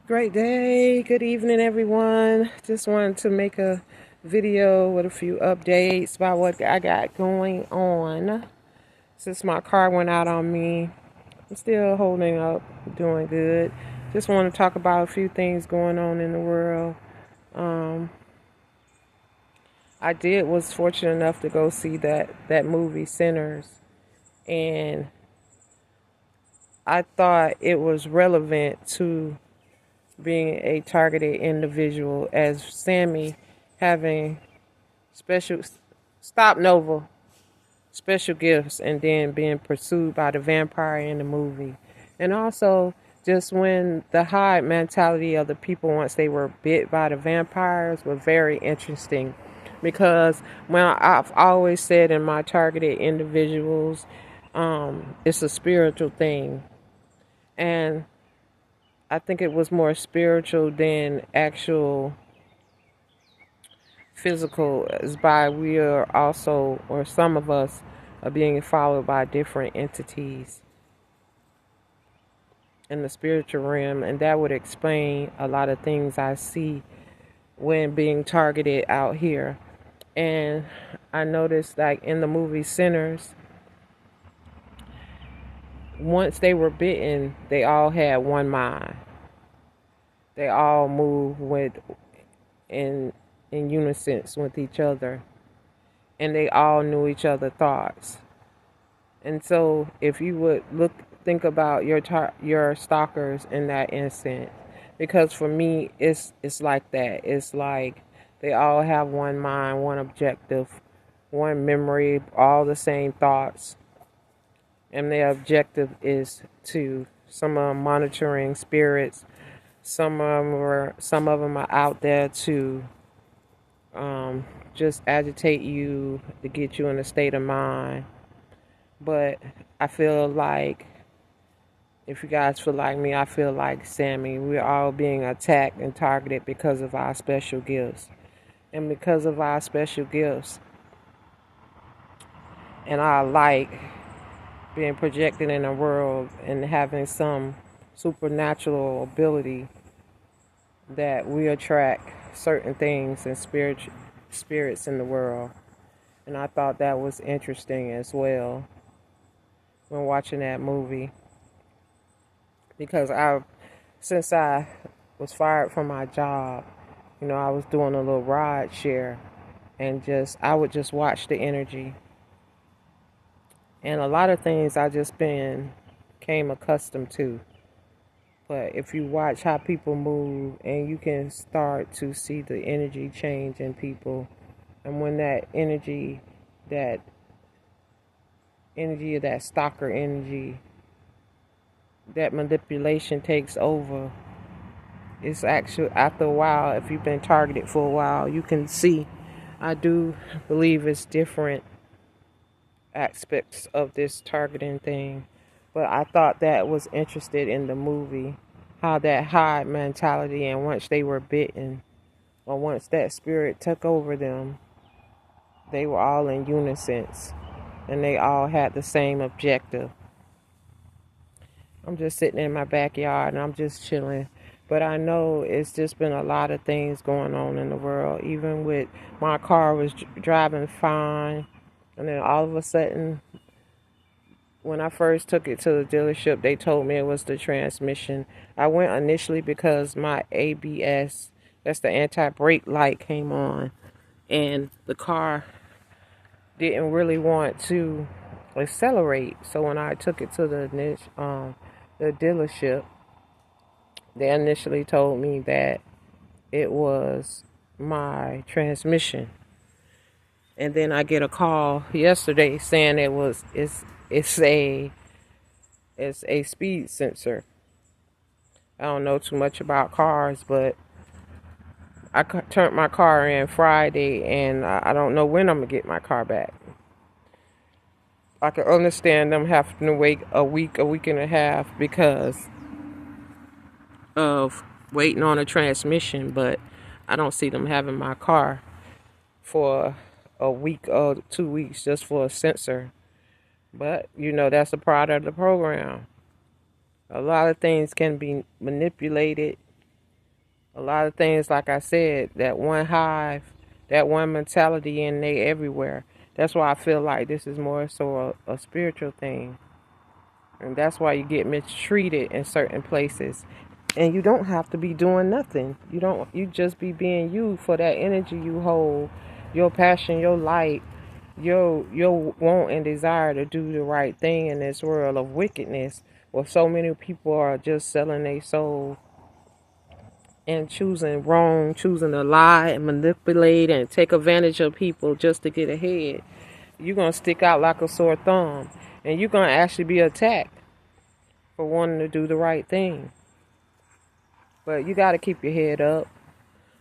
Great day, good evening, everyone. Just wanted to make a video with a few updates about what I got going on. Since my car went out on me, I'm still holding up, doing good. Just want to talk about a few things going on in the world. Um, I was fortunate enough to go see that movie Sinners, and I thought it was relevant to being a targeted individual as Sammy having special stop Nova special gifts and then being pursued by the vampire in the movie. And also just when the high mentality of the people once they were bit by the vampires was very interesting, because when I've always said in my targeted individuals, it's a spiritual thing, and I think it was more spiritual than actual physical, is by we are also, or some of us, are being followed by different entities in the spiritual realm, and that would explain a lot of things I see when being targeted out here. And I noticed, like in the movie Sinners, once they were bitten, they all had one mind. They all moved with in unison with each other, and they all knew each other's thoughts. And so, if you would think about your stalkers in that instant, because for me, it's like that. It's like they all have one mind, one objective, one memory, all the same thoughts, and their objective is to some of them monitoring spirits. Some of them are out there to just agitate you, to get you in a state of mind. But I feel like, if you guys feel like me, I feel like Sammy. We're all being attacked and targeted because of our special gifts. And because of our special gifts and our light being projected in the world and having some supernatural ability, that we attract certain things and spirits in the world. And I thought that was interesting as well when watching that movie, because since I was fired from my job, I was doing a little ride share, and I would just watch the energy, and a lot of things I just came accustomed to. But if you watch how people move, and you can start to see the energy change in people, and when that energy of that stalker energy, that manipulation takes over, it's actually, after a while, if you've been targeted for a while, you can see. I do believe it's different aspects of this targeting thing, but I thought that was interested in the movie, how that high mentality, and once they were bitten, or once that spirit took over them, they were all in unison, and they all had the same objective. I'm just sitting in my backyard and I'm just chilling. But I know it's just been a lot of things going on in the world. Even with my car was driving fine, and then all of a sudden, when I first took it to the dealership, they told me it was the transmission. I went initially because my ABS, that's the anti-brake light, came on, and the car didn't really want to accelerate. So when I took it to the dealership, they initially told me that it was my transmission. And then I get a call yesterday saying it's a speed sensor. I don't know too much about cars, but I turned my car in Friday, and I don't know when I'm gonna get my car back. I can understand them having to wait a week and a half because of waiting on a transmission, but I don't see them having my car for a week or 2 weeks just for a sensor. But that's a part of the program. A lot of things can be manipulated A lot of things, like I said, that one hive, that one mentality in they everywhere. That's why I feel like this is more so a spiritual thing. And that's why you get mistreated in certain places. And you don't have to be doing nothing. You just be being you for that energy you hold, your passion, your light, your want and desire to do the right thing in this world of wickedness, where so many people are just selling their soul and choosing wrong, choosing to lie and manipulate and take advantage of people just to get ahead. You're going to stick out like a sore thumb, and you're going to actually be attacked for wanting to do the right thing. But you got to keep your head up.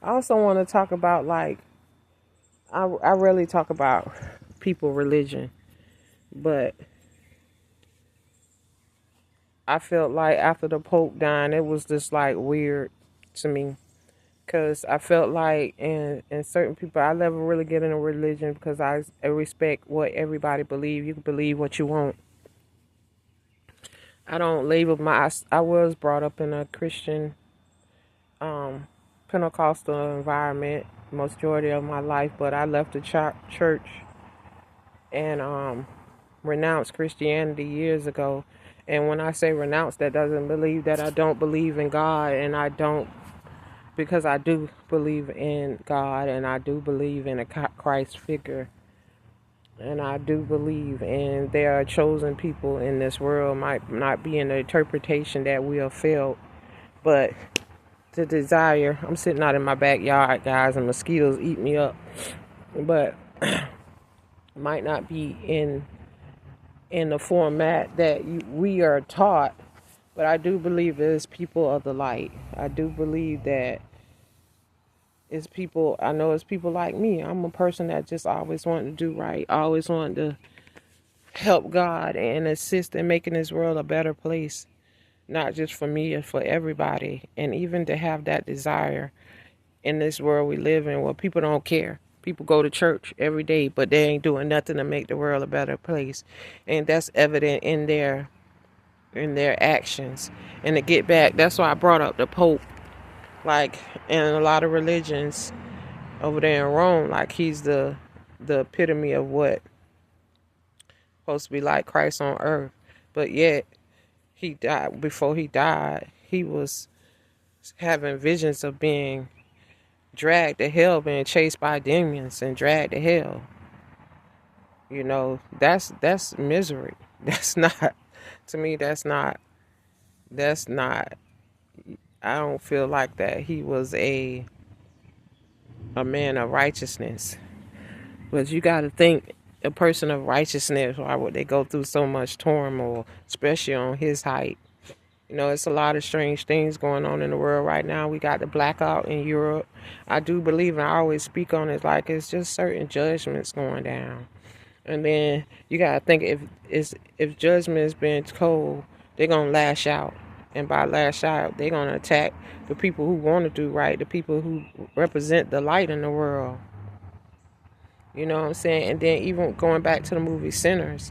I also want to talk about, like, I rarely talk about people religion, but I felt like after the Pope dying, it was just like weird to me. Because I felt like in certain people, I never really get into religion because I respect what everybody believes. You can believe what you want. I don't label I was brought up in a Christian, Pentecostal environment majority of my life, but I left the church and renounced Christianity years ago. And when I say renounce, that doesn't believe that I don't believe in God, and I don't, because I do believe in God, and I do believe in a Christ figure, and I do believe in there are chosen people in this world, might not be in the interpretation that we have felt, but the desire. I'm sitting out in my backyard, guys, and mosquitoes eat me up, but might not be in the format that we are taught. But I do believe there's people of the light. I do believe that it's people, I know it's people like me. I'm a person that just always wanted to do right, always wanted to help God and assist in making this world a better place, not just for me, but for everybody. And even to have that desire in this world we live in where people don't care. People go to church every day, but they ain't doing nothing to make the world a better place. And that's evident in their actions. And to get back, that's why I brought up the Pope. Like, in a lot of religions over there in Rome, like, he's the epitome of what supposed to be like Christ on earth. But yet he died. Before he died, he was having visions of being dragged to hell, being chased by demons and dragged to hell. You know, that's misery. That's not, to me, that's not, I don't feel like that. He was a man of righteousness. But you got to think, a person of righteousness, why would they go through so much turmoil, especially on his height? You know, it's a lot of strange things going on in the world right now. We got the blackout in Europe. I do believe, and I always speak on it, like it's just certain judgments going down. And then you got to think, if judgment is being told, they're going to lash out. And by lash out, they're going to attack the people who want to do right, the people who represent the light in the world. You know what I'm saying? And then even going back to the movie Sinners,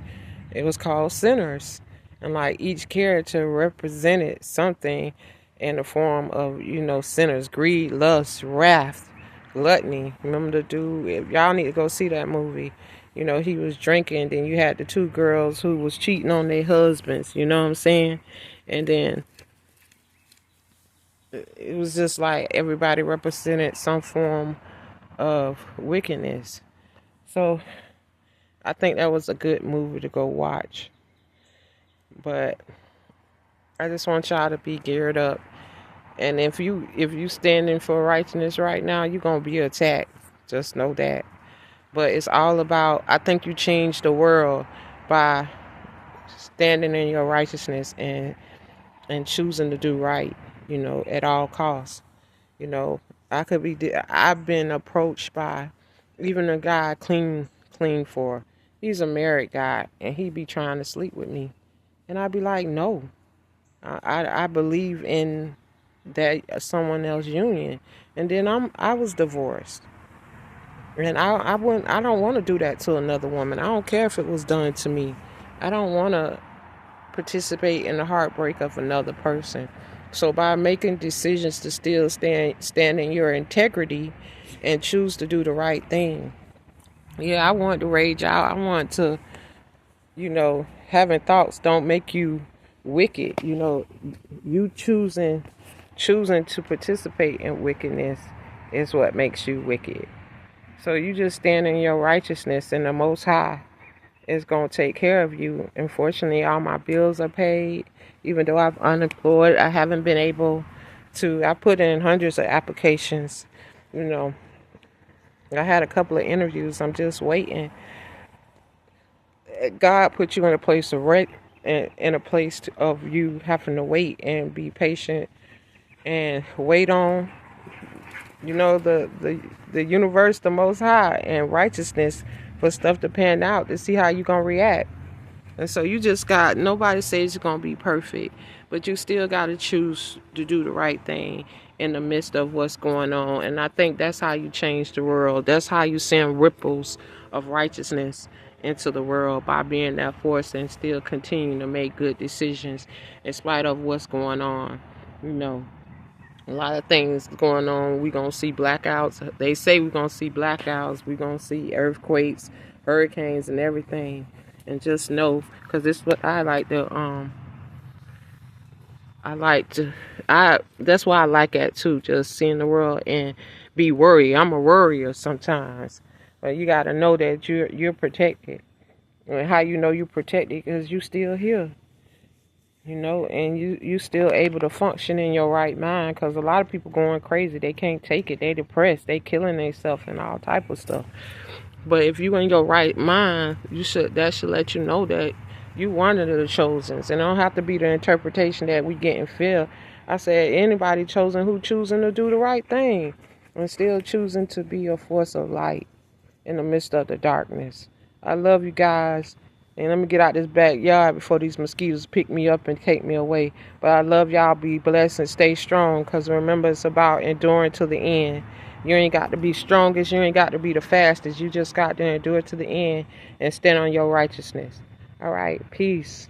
it was called Sinners. And like each character represented something in the form of, you know, sinners: greed, lust, wrath, gluttony. Remember the dude? If y'all need to go see that movie. You know, he was drinking. Then you had the two girls who was cheating on their husbands. You know what I'm saying? And then it was just like everybody represented some form of wickedness. So I think that was a good movie to go watch. But I just want y'all to be geared up. And if you standing for righteousness right now, you're going to be attacked. Just know that. But it's all about, I think you change the world by standing in your righteousness and choosing to do right, you know, at all costs. You know, I've been approached by even a guy clean for. He's a married guy, and he be trying to sleep with me. And I'd be like, no. I believe in that someone else's union. And then I was divorced. And I don't want to do that to another woman. I don't care if it was done to me. I don't want to participate in the heartbreak of another person. So by making decisions to still stand in your integrity and choose to do the right thing. Yeah, I want to rage out. I want to, having thoughts don't make you wicked. You choosing to participate in wickedness is what makes you wicked. So you just stand in your righteousness, and the Most High is going to take care of you. Unfortunately, all my bills are paid. Even though I'm unemployed, I haven't been able to. I put in hundreds of applications. You know, I had a couple of interviews. I'm just waiting. God put you in a place of in a place of you having to wait and be patient and wait on, the universe, the Most High, and righteousness for stuff to pan out to see how you gonna react. And so you just got, nobody says it's going to be perfect, but you still got to choose to do the right thing in the midst of what's going on. And I think that's how you change the world. That's how you send ripples of righteousness into the world, by being that force and still continuing to make good decisions in spite of what's going on. A lot of things going on. We're going to see blackouts. They say we're going to see blackouts. We're going to see earthquakes, hurricanes, and everything. And just know, because this is what I like to, that's why I like it too, just seeing the world and be worried. I'm a worrier sometimes. But you got to know that you're protected. And how you know you're protected? Because you still here. And you still able to function in your right mind, because a lot of people going crazy. They can't take it. They depressed. They killing themselves and all type of stuff. But if you in your right mind, that should let you know that you one of the chosen. And it don't have to be the interpretation that we get and feel. I said anybody chosen who choosing to do the right thing and still choosing to be a force of light in the midst of the darkness. I love you guys. And let me get out this backyard before these mosquitoes pick me up and take me away. But I love y'all. Be blessed and stay strong. Because remember, it's about enduring to the end. You ain't got to be strongest. You ain't got to be the fastest. You just got to endure to the end and stand on your righteousness. All right. Peace.